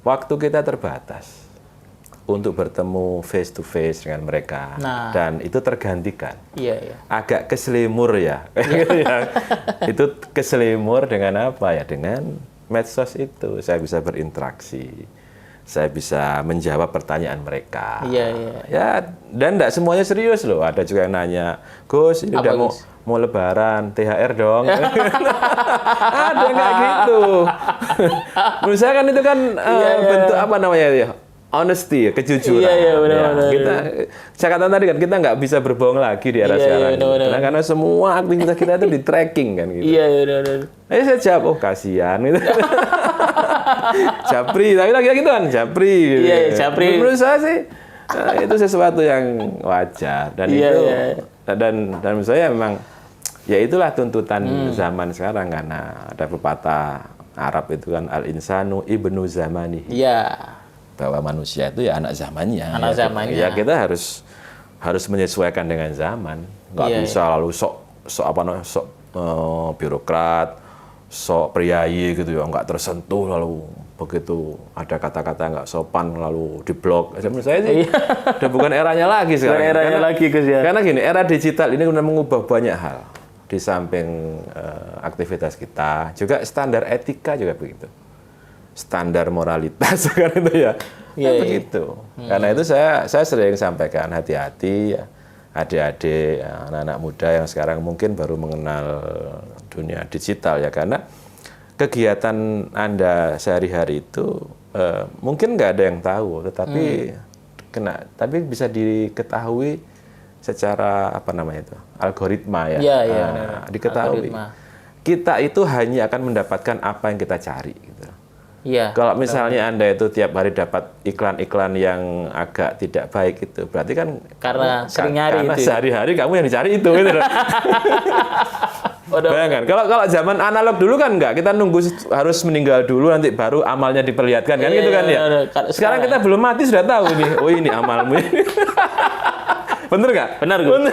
Speaker 2: waktu kita terbatas untuk bertemu face to face dengan mereka, dan itu tergantikan. Agak keselimur ya. Itu keselimur dengan apa ya? Dengan medsos itu saya bisa berinteraksi, saya bisa menjawab pertanyaan mereka. Ya, dan tidak semuanya serius loh. Ada juga yang nanya, Gus, ini udah mau Lebaran, THR dong. Ada nggak gitu? Menurut saya kan itu kan bentuk apa namanya ya? Honesty, kejujuran. Saya katakan tadi kan kita nggak bisa berbohong lagi di era sekarang. Karena semua aktivitas kita itu di tracking kan gitu. Saya jawab, kasihan gitu. Japri, tapi lagi gitu kan, Japri. Gitu.
Speaker 1: Japri.
Speaker 2: Menurut saya sih itu sesuatu yang wajar dan dan menurut saya memang ya itulah tuntutan zaman sekarang, karena ada pepatah Arab itu kan al-insanu ibnu zamanihi. bahwa manusia itu ya anak zamannya.
Speaker 1: Anak zamannya.
Speaker 2: Ya kita harus menyesuaikan dengan zaman. Nggak bisa lalu sok birokrat, sok priayi gitu ya, nggak tersentuh lalu begitu ada kata-kata nggak sopan lalu diblok. Menurut saya sih udah bukan eranya lagi sekarang. Karena gini, era digital ini udah mengubah banyak hal. Di samping aktivitas kita, juga standar etika juga begitu. Standar moralitas kan itu ya. Begitu. Karena itu saya sering sampaikan hati-hati ya, adik-adik, anak-anak muda yang sekarang mungkin baru mengenal dunia digital ya, karena kegiatan Anda sehari-hari itu mungkin nggak ada yang tahu, tetapi tapi bisa diketahui secara apa namanya itu, algoritma ya. Diketahui. Algoritma. Kita itu hanya akan mendapatkan apa yang kita cari gitu. Kalau misalnya Anda itu tiap hari dapat iklan-iklan yang agak tidak baik itu, berarti kan
Speaker 1: karena sering nyari
Speaker 2: karena
Speaker 1: itu.
Speaker 2: Sehari-hari kamu yang dicari itu gitu. Bayangkan, kalau zaman analog dulu kan enggak, kita nunggu harus meninggal dulu nanti baru amalnya diperlihatkan kan gitu kan ya. Sekarang kita belum mati sudah tahu ini, oh ini amalmu. Bener nggak?
Speaker 1: Benar, Gus.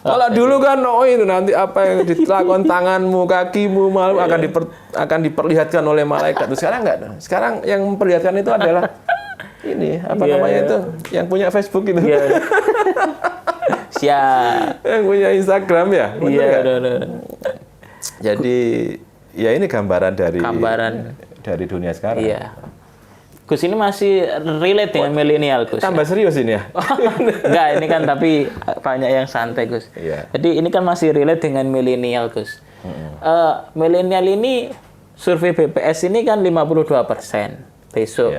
Speaker 2: Kalau dulu kan, oh itu nanti apa yang dilakukan tanganmu, kakimu, malu akan diperlihatkan oleh malaikat. Terus sekarang nggak? Sekarang yang memperlihatkan itu adalah ini apa namanya itu, yang punya Facebook itu.
Speaker 1: Siap.
Speaker 2: Yang punya Instagram ya. Jadi ya ini gambaran dari dunia sekarang.
Speaker 1: Iya. Gus ini masih relate dengan milenial, Gus.
Speaker 2: Tambah serius ini ya?
Speaker 1: Enggak, ini kan tapi banyak yang santai, Gus. Jadi ini kan masih relate dengan milenial, Gus. Milenial ini, survei BPS ini kan 52% besok.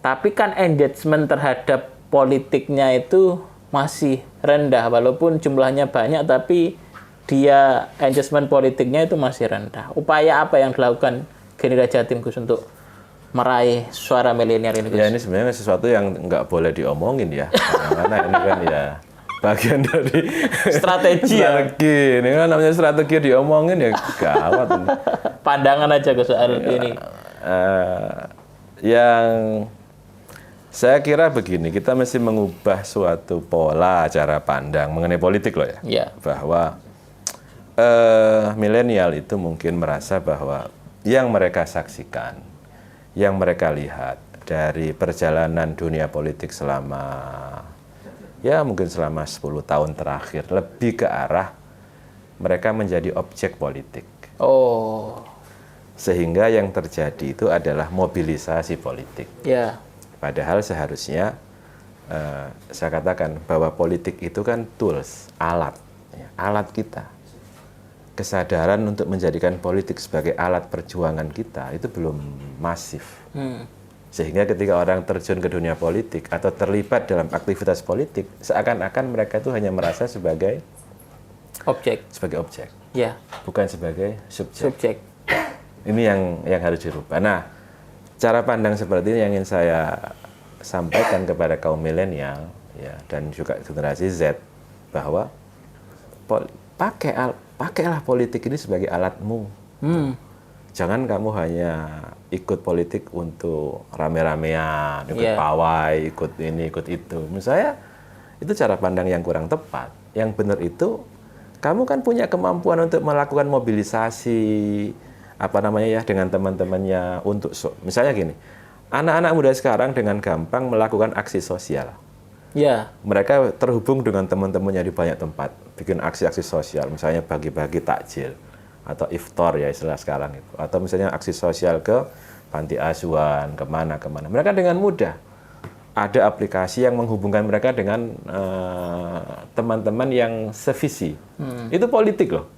Speaker 1: Tapi kan engagement terhadap politiknya itu masih rendah. Walaupun jumlahnya banyak, tapi dia engagement politiknya itu masih rendah. Upaya apa yang dilakukan Gerindra Jatim, Gus, untuk meraih suara milenial ini, Gus?
Speaker 2: Ya ini sebenarnya sesuatu yang nggak boleh diomongin ya. Karena ini kan ya bagian dari
Speaker 1: strategi ya.
Speaker 2: Ini kan namanya strategi, diomongin ya gawat.
Speaker 1: Pandangan aja, Gus, soal ini.
Speaker 2: Yang saya kira begini, kita mesti mengubah suatu pola cara pandang mengenai politik loh ya. Bahwa milenial itu mungkin merasa bahwa yang mereka saksikan, yang mereka lihat dari perjalanan dunia politik selama mungkin selama 10 tahun terakhir lebih ke arah mereka menjadi objek politik. Sehingga yang terjadi itu adalah mobilisasi politik. Padahal seharusnya saya katakan bahwa politik itu kan tools, alat kita. Kesadaran untuk menjadikan politik sebagai alat perjuangan kita itu belum masif. Sehingga ketika orang terjun ke dunia politik atau terlibat dalam aktivitas politik, seakan-akan mereka itu hanya merasa sebagai
Speaker 1: objek.
Speaker 2: Bukan sebagai subjek. Ini yang harus dirubah. Nah, cara pandang seperti ini yang ingin saya sampaikan kepada kaum milenial ya, dan juga generasi Z, bahwa pakailah politik ini sebagai alatmu. Jangan kamu hanya ikut politik untuk rame-ramean, ikut pawai, ikut ini, ikut itu. Menurut saya itu cara pandang yang kurang tepat. Yang benar itu kamu kan punya kemampuan untuk melakukan mobilisasi dengan teman-temannya untuk misalnya gini. Anak-anak muda sekarang dengan gampang melakukan aksi sosial. Mereka terhubung dengan teman-temannya di banyak tempat, bikin aksi-aksi sosial, misalnya bagi-bagi takjil atau iftar ya istilah sekarang itu, atau misalnya aksi sosial ke panti asuhan, kemana. Mereka dengan mudah ada aplikasi yang menghubungkan mereka dengan teman-teman yang sevisi. Itu politik loh.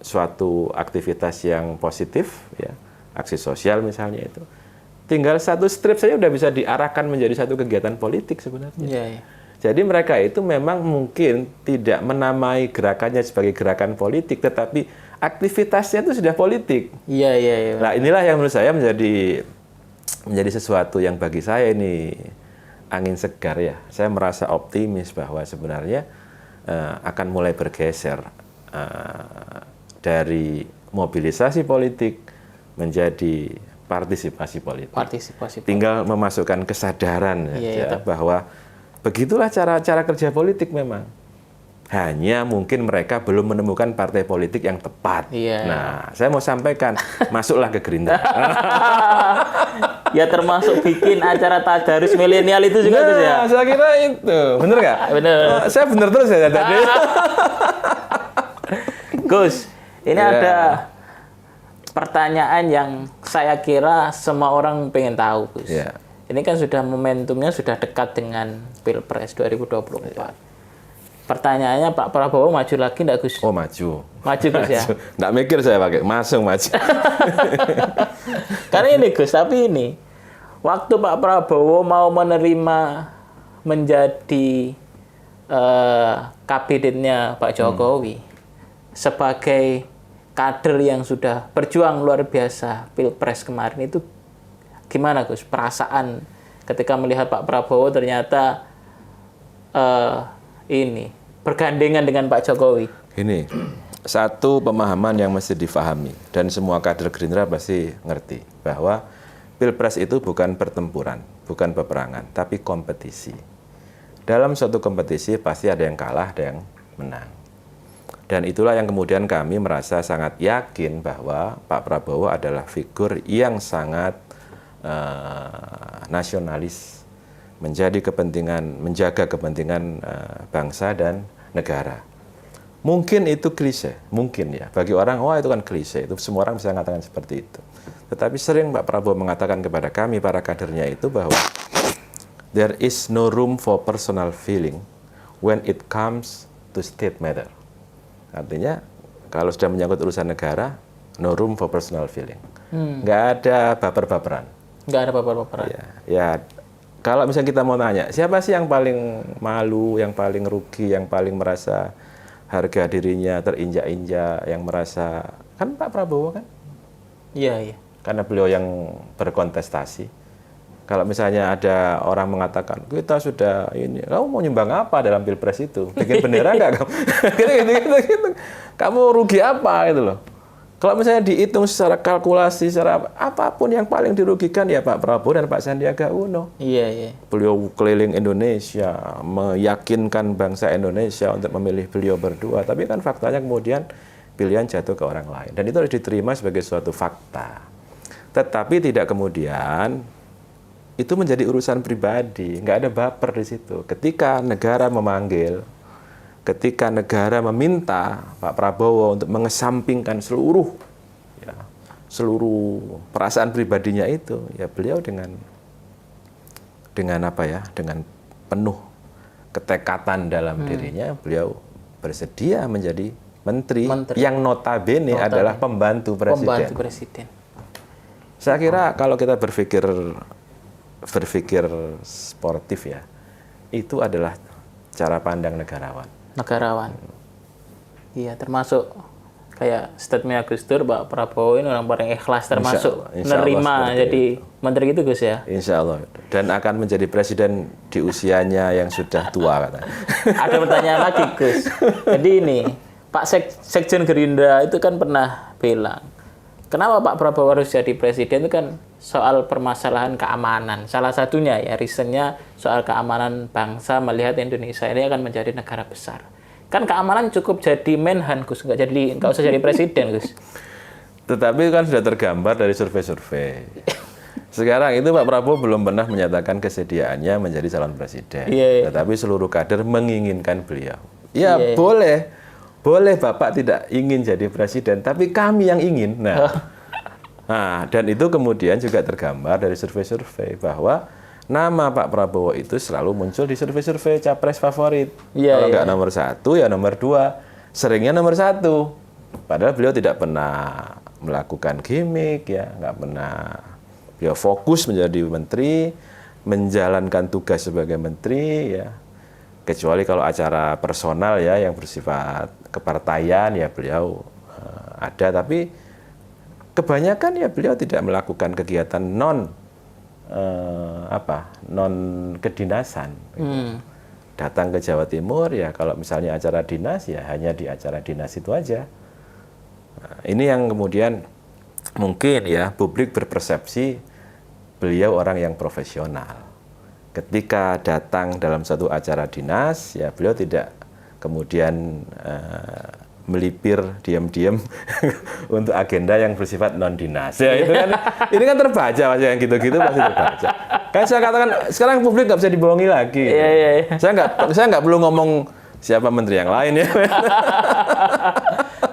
Speaker 2: Suatu aktivitas yang positif ya. Aksi sosial misalnya itu, tinggal satu strip saja udah bisa diarahkan menjadi satu kegiatan politik sebenarnya. Jadi mereka itu memang mungkin tidak menamai gerakannya sebagai gerakan politik, tetapi aktivitasnya itu sudah politik. Nah inilah yang menurut saya menjadi sesuatu yang bagi saya ini angin segar ya. Saya merasa optimis bahwa sebenarnya akan mulai bergeser dari mobilisasi politik menjadi partisipasi politik. Tinggal memasukkan kesadaran bahwa begitulah cara kerja politik memang. Hanya mungkin mereka belum menemukan partai politik yang tepat. Nah, saya mau sampaikan, masuklah ke Gerindra.
Speaker 1: Ya termasuk bikin acara tadarus milenial itu juga Gus ya?
Speaker 2: Saya kira itu. Bener nggak?
Speaker 1: Bener.
Speaker 2: Saya bener terus ya tadi.
Speaker 1: Gus, ini ada pertanyaan yang saya kira semua orang pengen tahu, Gus. Ini kan sudah momentumnya sudah dekat dengan Pilpres 2024. Pertanyaannya, Pak Prabowo maju lagi nggak, Gus?
Speaker 2: Oh, maju.
Speaker 1: Maju, Gus ya?
Speaker 2: Nggak mikir saya pakai, langsung maju.
Speaker 1: Karena ini, Gus, tapi ini, waktu Pak Prabowo mau menerima menjadi kabinetnya Pak Jokowi, sebagai kader yang sudah berjuang luar biasa Pilpres kemarin itu, gimana, Gus? Perasaan ketika melihat Pak Prabowo ternyata ini bergandengan dengan Pak Jokowi.
Speaker 2: Ini satu pemahaman yang mesti difahami dan semua kader Gerindra pasti ngerti bahwa Pilpres itu bukan pertempuran, bukan peperangan, tapi kompetisi. Dalam suatu kompetisi pasti ada yang kalah, ada yang menang. Dan itulah yang kemudian kami merasa sangat yakin bahwa Pak Prabowo adalah figur yang sangat nasionalis, menjaga kepentingan bangsa dan negara. Mungkin itu klise, mungkin ya. Bagi orang, wah itu kan klise, itu semua orang bisa mengatakan seperti itu. Tetapi sering Pak Prabowo mengatakan kepada kami, para kadernya itu bahwa there is no room for personal feeling when it comes to state matter. Artinya, kalau sudah menyangkut urusan negara, no room for personal feeling. Nggak ada baper-baperan.
Speaker 1: Nggak ada baper-baperan.
Speaker 2: Ya, kalau misalnya kita mau tanya, siapa sih yang paling malu, yang paling rugi, yang paling merasa harga dirinya terinjak-injak, yang merasa, kan Pak Prabowo kan?
Speaker 1: Iya.
Speaker 2: Karena beliau yang berkontestasi. Kalau misalnya ada orang mengatakan, kita sudah ini, kamu mau nyumbang apa dalam Pilpres itu? Bikin bendera nggak kamu? gitu. Kamu rugi apa gitu loh. Kalau misalnya dihitung secara kalkulasi, secara apapun yang paling dirugikan ya Pak Prabowo dan Pak Sandiaga Uno.
Speaker 1: Iya.
Speaker 2: Beliau keliling Indonesia, meyakinkan bangsa Indonesia untuk memilih beliau berdua. Tapi kan faktanya kemudian pilihan jatuh ke orang lain. Dan itu harus diterima sebagai suatu fakta. Tetapi tidak kemudian itu menjadi urusan pribadi. Nggak ada baper di situ. Ketika negara memanggil, ketika negara meminta Pak Prabowo untuk mengesampingkan seluruh perasaan pribadinya itu, ya beliau dengan penuh ketekatan dalam dirinya, beliau bersedia menjadi menteri yang notabene adalah pembantu presiden. Saya kira kalau kita berpikir sportif ya, itu adalah cara pandang negarawan.
Speaker 1: Iya, termasuk kayak statement Gus Dur, Pak Prabowo ini orang paling ikhlas termasuk menerima jadi menteri itu, Gus ya.
Speaker 2: Insya Allah. Dan akan menjadi presiden di usianya yang sudah tua katanya.
Speaker 1: Ada pertanyaan lagi, Gus. Jadi ini Pak Sekjen Gerindra itu kan pernah bilang, kenapa Pak Prabowo harus jadi presiden, itu kan soal permasalahan keamanan. Salah satunya ya, reasonnya soal keamanan bangsa, melihat Indonesia ini akan menjadi negara besar. Kan keamanan cukup jadi menhan, Gus. Nggak usah jadi presiden, Gus.
Speaker 2: Tetapi kan sudah tergambar dari survei-survei. Sekarang itu Pak Prabowo belum pernah menyatakan kesediaannya menjadi calon presiden. Tetapi seluruh kader menginginkan beliau. Ya boleh. Boleh Bapak tidak ingin jadi presiden, tapi kami yang ingin. Nah, dan itu kemudian juga tergambar dari survei-survei bahwa nama Pak Prabowo itu selalu muncul di survei-survei capres favorit. Kalau nggak nomor 1, ya nomor 2. Seringnya nomor 1. Padahal beliau tidak pernah melakukan gimmick, ya, nggak pernah. Beliau fokus menjadi menteri, menjalankan tugas sebagai menteri, ya. Kecuali kalau acara personal ya yang bersifat kepartaian ya beliau ada, tapi kebanyakan ya beliau tidak melakukan kegiatan non kedinasan. Datang ke Jawa Timur ya kalau misalnya acara dinas ya hanya di acara dinas itu aja. Nah, ini yang kemudian mungkin ya publik berpersepsi beliau orang yang profesional. Ketika datang dalam satu acara dinas, ya beliau tidak kemudian melipir diam-diam untuk agenda yang bersifat non dinas. Ya itu kan, ini kan terbaca Mas, yang gitu-gitu pasti terbaca. Kan saya katakan sekarang publik nggak bisa dibohongi lagi.
Speaker 1: Iya.
Speaker 2: Saya nggak perlu ngomong siapa menteri yang lain ya.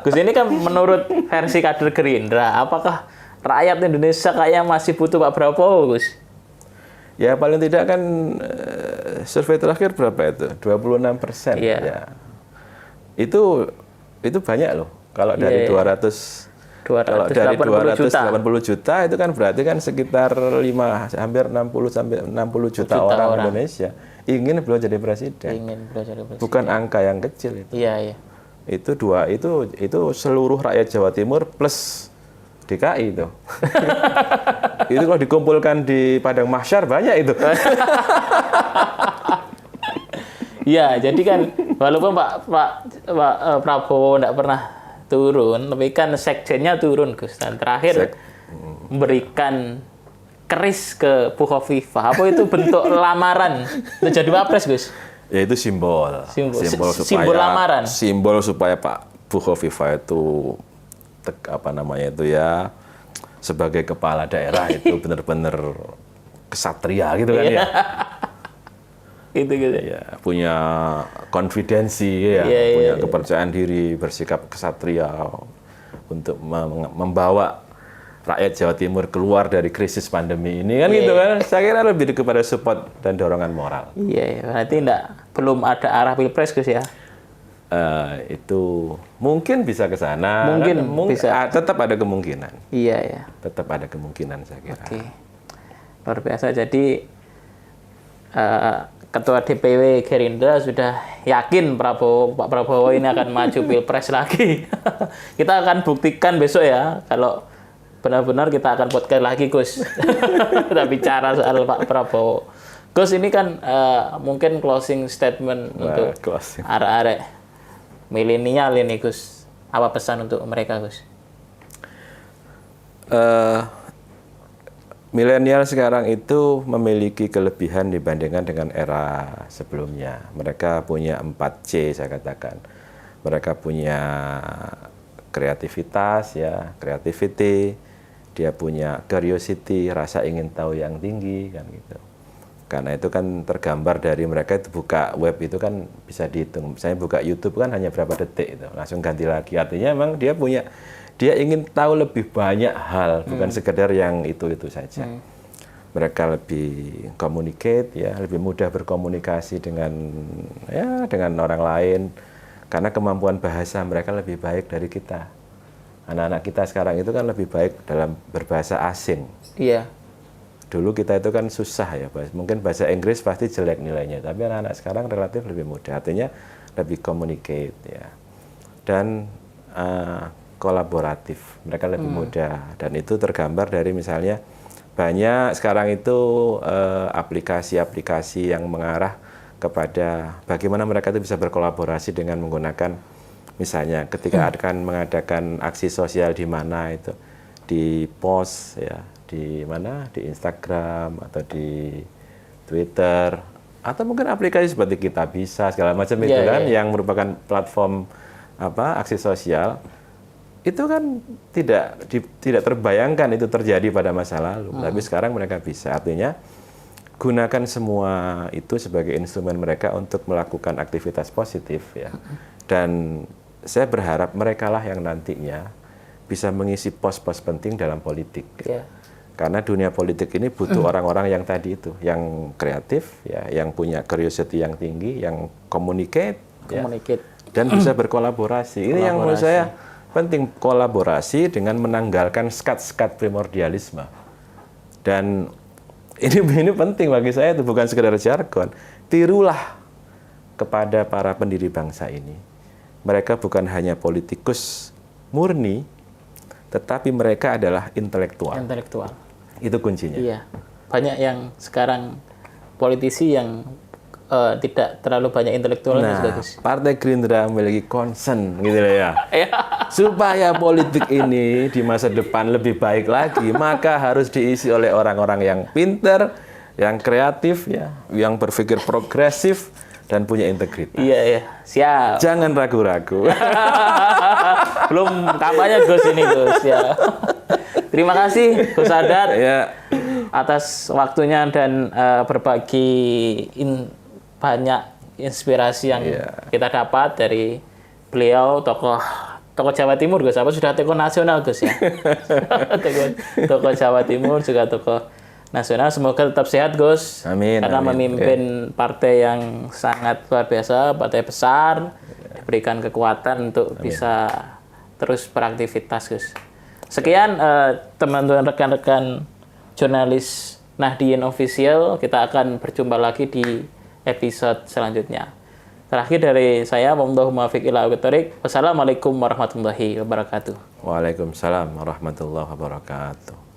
Speaker 1: Gus, ini kan menurut versi kader Gerindra, apakah rakyat Indonesia kayak masih butuh Pak Prabowo, Gus?
Speaker 2: Ya paling tidak kan survei terakhir berapa itu? 26%.
Speaker 1: Iya.
Speaker 2: Ya. Itu banyak loh. Kalau dari 280 juta itu kan berarti kan sekitar hampir 60 sampai 60 juta orang Indonesia ingin beliau jadi presiden. Bukan angka yang kecil itu.
Speaker 1: Iya.
Speaker 2: Itu seluruh rakyat Jawa Timur plus DKI itu. Itu kalau dikumpulkan di padang mahsyar banyak itu.
Speaker 1: Iya, jadi kan walaupun Pak Prabowo tidak pernah turun, tapi kan sekjennya turun, Gus. Dan terakhir memberikan keris ke Bu Khofifah. Apa itu bentuk lamaran untuk jadi wapres, Gus?
Speaker 2: Ya itu simbol lamaran. Simbol supaya Pak Bu Khofifah itu sebagai kepala daerah itu benar-benar kesatria gitu kan ya.
Speaker 1: Gitu.
Speaker 2: Ya, punya konfidensi ya, punya kepercayaan diri, bersikap kesatria untuk membawa rakyat Jawa Timur keluar dari krisis pandemi ini kan gitu kan. Saya kira lebih kepada support dan dorongan moral.
Speaker 1: Iya, berarti belum ada arah pilpres, Gus ya.
Speaker 2: Itu mungkin bisa ke sana.
Speaker 1: Mungkin bisa.
Speaker 2: Tetap ada kemungkinan.
Speaker 1: Iya.
Speaker 2: Tetap ada kemungkinan saya kira.
Speaker 1: Oke. Luar biasa. Jadi Ketua DPW Gerindra sudah yakin Pak Prabowo ini akan maju pilpres lagi. Kita akan buktikan besok ya, kalau benar-benar kita akan podcast lagi, Gus. Kita bicara soal Pak Prabowo. Gus, ini kan mungkin closing statement untuk arek-arek milenial ini, Gus. Apa pesan untuk mereka, Gus?
Speaker 2: Milenial sekarang itu memiliki kelebihan dibandingkan dengan era sebelumnya. Mereka punya 4C saya katakan. Mereka punya kreativitas ya, creativity, dia punya curiosity, rasa ingin tahu yang tinggi kan gitu. Karena itu kan tergambar dari mereka itu buka web itu kan bisa dihitung. Misalnya buka YouTube kan hanya berapa detik itu, langsung ganti lagi. Artinya memang dia ingin tahu lebih banyak hal, bukan sekedar yang itu saja. Mereka lebih communicate ya, lebih mudah berkomunikasi dengan orang lain karena kemampuan bahasa mereka lebih baik dari kita. Anak-anak kita sekarang itu kan lebih baik dalam berbahasa asing.
Speaker 1: Iya.
Speaker 2: Dulu kita itu kan susah ya, mungkin bahasa Inggris pasti jelek nilainya, tapi anak-anak sekarang relatif lebih mudah, artinya lebih communicate ya. Dan kolaboratif, mereka lebih mudah, dan itu tergambar dari misalnya banyak sekarang itu aplikasi-aplikasi yang mengarah kepada bagaimana mereka itu bisa berkolaborasi dengan menggunakan misalnya ketika akan mengadakan aksi sosial di mana itu di post ya, di mana di Instagram atau di Twitter atau mungkin aplikasi seperti Kitabisa segala macam itu kan yang merupakan platform aksi sosial. Itu kan tidak terbayangkan itu terjadi pada masa lalu, tapi sekarang mereka bisa. Artinya gunakan semua itu sebagai instrumen mereka untuk melakukan aktivitas positif ya. Dan saya berharap mereka lah yang nantinya bisa mengisi pos-pos penting dalam politik. Ya. Karena dunia politik ini butuh orang-orang yang tadi itu, yang kreatif ya, yang punya curiosity yang tinggi, yang communicate. Ya, dan bisa berkolaborasi. Ini yang menurut saya penting, kolaborasi dengan menanggalkan skat-skat primordialisme. Dan ini penting bagi saya, itu bukan sekedar jargon. Tirulah kepada para pendiri bangsa ini. Mereka bukan hanya politikus murni, tetapi mereka adalah intelektual. Itu kuncinya.
Speaker 1: Iya. Banyak yang sekarang politisi yang tidak terlalu banyak intelektualnya juga, Gus.
Speaker 2: Partai Gerindra memiliki concern gitu loh ya. Supaya politik ini di masa depan lebih baik lagi, maka harus diisi oleh orang-orang yang pinter, yang kreatif ya, yang berpikir progresif dan punya integritas.
Speaker 1: Iya, siap.
Speaker 2: Jangan ragu-ragu.
Speaker 1: Belum kampanye Gus ini, Gus ya. Terima kasih Gus Sadat atas waktunya dan berbagi banyak inspirasi yang kita dapat dari beliau, tokoh Jawa Timur, Gus. Apa sudah tokoh nasional, Gus ya? tokoh Jawa Timur juga tokoh nasional. Semoga tetap sehat, Gus.
Speaker 2: Amin.
Speaker 1: Karena memimpin partai yang sangat luar biasa, partai besar, diberikan kekuatan untuk bisa terus beraktivitas, Gus. Sekian teman-teman rekan-rekan jurnalis Nahdien Official. Kita akan berjumpa lagi di episode selanjutnya. Terakhir dari saya, Wallahu muwaffiq ila aqwamit thoriq. Wassalamualaikum warahmatullahi wabarakatuh.
Speaker 2: Waalaikumsalam warahmatullahi wabarakatuh.